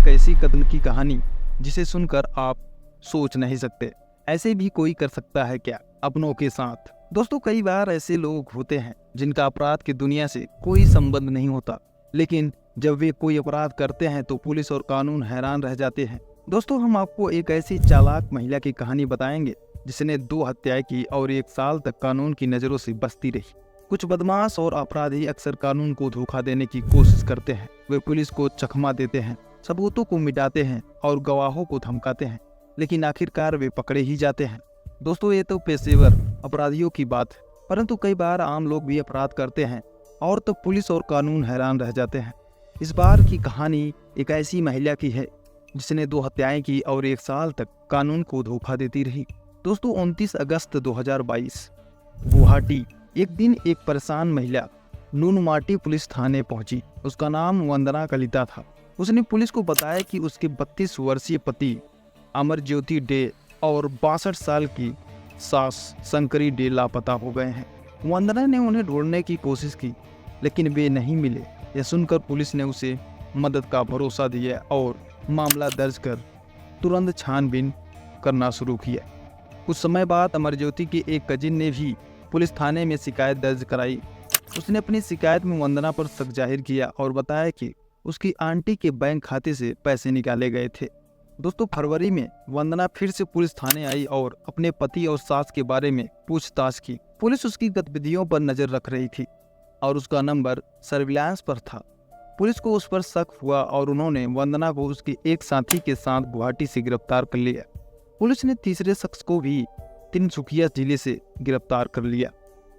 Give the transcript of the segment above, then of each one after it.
एक ऐसी कत्ल की कहानी जिसे सुनकर आप सोच नहीं सकते, ऐसे भी कोई कर सकता है क्या अपनों के साथ। दोस्तों, कई बार ऐसे लोग होते हैं जिनका अपराध की दुनिया से कोई संबंध नहीं होता, लेकिन जब वे कोई अपराध करते हैं तो पुलिस और कानून हैरान रह जाते हैं। दोस्तों, हम आपको एक ऐसी चालाक महिला की कहानी बताएंगे जिसने 2 हत्याएं की और 1 साल तक कानून की नजरों से बचती रही। कुछ बदमाश और अपराधी अक्सर कानून को धोखा देने की कोशिश करते हैं। वे पुलिस को चकमा देते हैं, सबूतों को मिटाते हैं और गवाहों को धमकाते हैं, लेकिन आखिरकार वे पकड़े ही जाते हैं। दोस्तों, ये तो पेशेवर अपराधियों की बात है, परंतु कई बार आम लोग भी अपराध करते हैं और तो पुलिस और कानून हैरान रह जाते हैं। इस बार की कहानी एक ऐसी महिला की है जिसने 2 हत्याएं की और 1 साल तक कानून को धोखा देती रही। दोस्तों, 29 अगस्त 2022 गुवाहाटी। एक दिन एक परेशान महिला नुनमाटी पुलिस थाने पहुंची। उसका नाम वंदना कलिता था। उसने पुलिस को बताया कि उसके 32 वर्षीय पति अमरज्योति डे और 62 साल की सास शंकरी डे लापता हो गए हैं। वंदना ने उन्हें ढूंढने की कोशिश की, लेकिन वे नहीं मिले। यह सुनकर पुलिस ने उसे मदद का भरोसा दिया और मामला दर्ज कर तुरंत छानबीन करना शुरू किया। कुछ समय बाद अमरज्योति के एक कजिन ने भी पुलिस थाने में शिकायत दर्ज कराई। उसने अपनी शिकायत में वंदना पर शक जाहिर किया और बताया कि उसकी आंटी के बैंक खाते से पैसे निकाले गए थे। दोस्तों, फरवरी में वंदना फिर से पुलिस थाने आई और अपने पति और सास के बारे में पूछताछ की। पुलिस उसकी गतिविधियों पर नजर रख रही थी और उसका नंबर सर्विलांस पर था। पुलिस को उस पर शक हुआ और उन्होंने वंदना को उसके एक साथी के साथ गुवाहाटी से गिरफ्तार कर लिया। पुलिस ने तीसरे शख्स को भी तिनसुकिया जिले से गिरफ्तार कर लिया।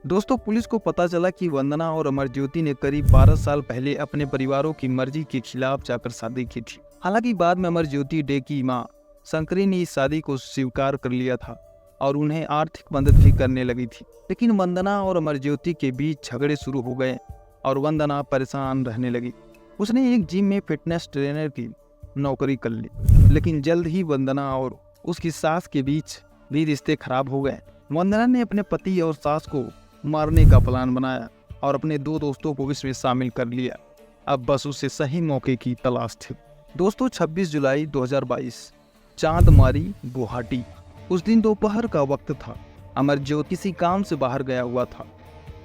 दोस्तों, पुलिस को पता चला कि वंदना और अमरज्योति ने करीब 12 साल पहले अपने परिवारों की मर्जी के खिलाफ जाकर शादी की थी। हालांकि बाद में अमरज्योति डे की मां शंकरी ने इस शादी को स्वीकार कर लिया था और उन्हें आर्थिक मदद भी करने लगी थी। लेकिन वंदना और अमरज्योति के बीच झगड़े शुरू हो गए और वंदना परेशान रहने लगी। उसने एक जिम में फिटनेस ट्रेनर की नौकरी कर ली, लेकिन जल्द ही वंदना और उसकी सास के बीच भी रिश्ते खराब हो गए। वंदना ने अपने पति और सास को मारने का प्लान बनाया और अपने 2 दोस्तों को इसमें शामिल कर लिया। अब बस उसे सही मौके की तलाश थी। दोस्तों, 26 जुलाई 2022 चांदमारी गुवाहाटी। उस दिन दोपहर का वक्त था। अमरज्योति किसी काम से बाहर गया हुआ था।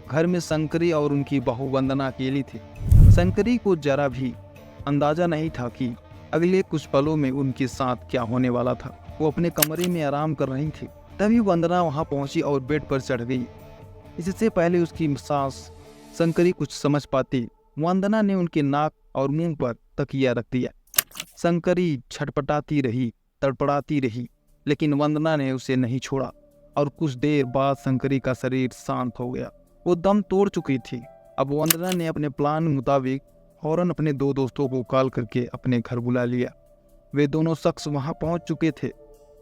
घर में शंकरी और उनकी बहू वंदना अकेली थी। शंकरी को जरा भी अंदाजा नहीं था कि अगले कुछ पलों में उनके साथ क्या होने वाला था। वो अपने कमरे में आराम कर रही थी, तभी वंदना वहां पहुंची और बेड पर चढ़ गई। इससे पहले उसकी सास शंकरी कुछ समझ पाती, वंदना ने उनके नाक और मुंह पर तकिया रख दिया। शंकरी छटपटाती रही, तड़पड़ाती रही, लेकिन वंदना ने उसे नहीं छोड़ा और कुछ देर बाद शंकरी का शरीर शांत हो गया। वो दम तोड़ चुकी थी। अब वंदना ने अपने प्लान मुताबिक फौरन अपने 2 दोस्तों को कॉल करके अपने घर बुला लिया। वे दोनों शख्स वहां पहुंच चुके थे।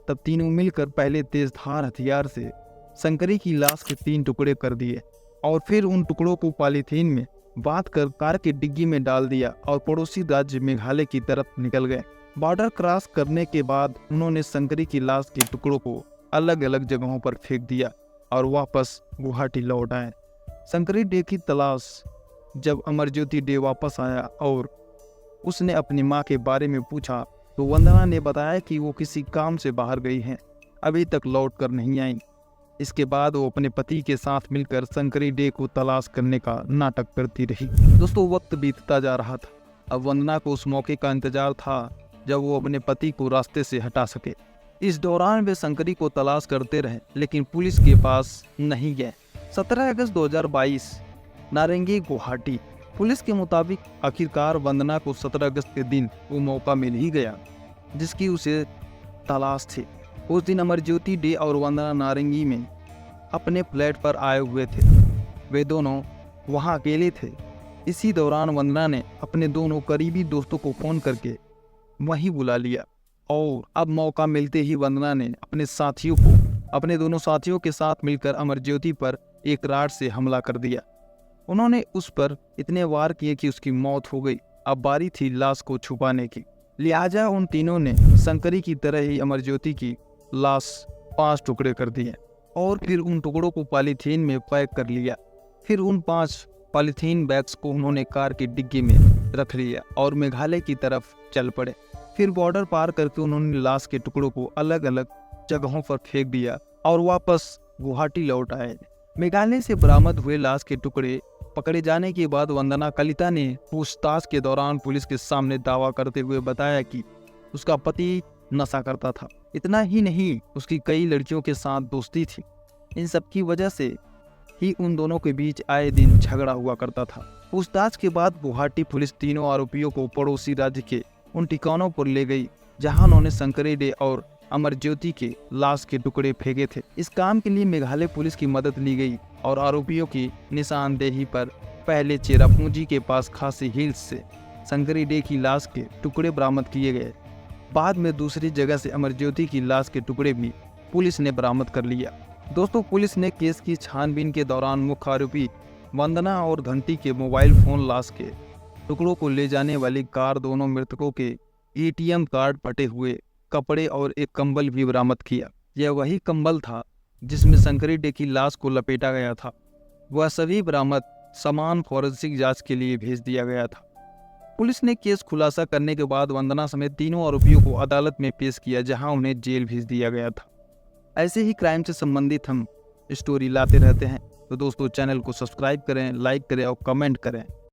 तब तीनों मिलकर पहले तेजधार हथियार से शंकरी की लाश के 3 टुकड़े कर दिए और फिर उन टुकड़ों को पॉलीथीन में बांध कर कार की डिग्गी में डाल दिया और पड़ोसी राज्य मेघालय की तरफ निकल गए। बॉर्डर क्रॉस करने के बाद उन्होंने शंकरी की लाश के टुकड़ों को अलग अलग जगहों पर फेंक दिया और वापस गुवाहाटी लौट आए। शंकरी डे की तलाश जब अमरज्योति डे वापस आया और उसने अपनी माँ के बारे में पूछा तो वंदना ने बताया कि वो किसी काम से बाहर गई हैं, अभी तक लौट कर नहीं आई। इसके बाद वो अपने पति के साथ मिलकर शंकरी डे को तलाश करने का नाटक करती रही। दोस्तों, वक्त बीतता जा रहा था। अब वंदना को उस मौके का इंतजार था जब वो अपने पति को रास्ते से हटा सके। इस दौरान वे शंकरी को तलाश करते रहे, लेकिन पुलिस के पास नहीं गए। 17 अगस्त 2022 नारंगी गुवाहाटी। पुलिस के मुताबिक आखिरकार वंदना को 17 अगस्त के दिन वो मौका मिल ही गया जिसकी उसे तलाश थी। उस दिन अमरज्योति डे और वंदना नारंगी में अपने फ्लैट पर आए हुए थे। वे दोनों वहां अकेले थे। इसी दौरान वंदना ने अपने दोनों करीबी दोस्तों को फ़ोन करके वहीं बुला लिया और अब मौका मिलते ही वंदना ने अपने दोनों साथियों के साथ मिलकर अमरज्योति पर एक राड से हमला कर दिया। उन्होंने उस पर इतने वार किए कि उसकी मौत हो गई। अब बारी थी लाश को छुपाने की, लिहाजा उन तीनों ने शंकरी की तरह ही अमरज्योति की लाश 5 टुकड़े कर दिए और फिर उन टुकड़ों को पॉलीथीन में पैक कर लिया। फिर उन 5 पॉलीथीन बैग्स को उन्होंने कार की डिग्गी में रख लिया और मेघालय की तरफ चल पड़े। फिर बॉर्डर पार करके उन्होंने लाश के टुकड़ों को अलग अलग जगहों पर फेंक दिया और वापस गुवाहाटी लौट आए। मेघालय से बरामद हुए लाश के टुकड़े पकड़े जाने के बाद वंदना कलिता ने पूछताछ के दौरान पुलिस के सामने दावा करते हुए बताया कि उसका पति नशा करता था। इतना ही नहीं, उसकी कई लड़कियों के साथ दोस्ती थी। इन सब की वजह से ही उन दोनों के बीच आए दिन झगड़ा हुआ करता था। पूछताछ के बाद गुवाहाटी पुलिस तीनों आरोपियों को पड़ोसी राज्य के उन ठिकानों पर ले गई जहां उन्होंने शंकरी डे और अमरज्योति के लाश के टुकड़े फेंके थे। इस काम के लिए मेघालय पुलिस की मदद ली गई और आरोपियों की निशानदेही पर पहले चेरापूंजी के पास खासी हिल्स से शंकरी डे की लाश के टुकड़े बरामद किए गए। बाद में दूसरी जगह से अमरज्योति की लाश के टुकड़े भी पुलिस ने बरामद कर लिया। दोस्तों, पुलिस ने केस की छानबीन के दौरान मुख्य आरोपी वंदना और घंटी के मोबाइल फोन, लाश के टुकड़ों को ले जाने वाली कार, दोनों मृतकों के ATM कार्ड, फटे हुए कपड़े और एक कंबल भी बरामद किया। यह वही कंबल था जिसमें शंकरी डे की लाश को लपेटा गया था। वह सभी बरामद सामान फॉरेंसिक जांच के लिए भेज दिया गया था। पुलिस ने केस खुलासा करने के बाद वंदना समेत तीनों आरोपियों को अदालत में पेश किया, जहां उन्हें जेल भेज दिया गया था। ऐसे ही क्राइम से संबंधित हम स्टोरी लाते रहते हैं, तो दोस्तों चैनल को सब्सक्राइब करें, लाइक करें और कमेंट करें।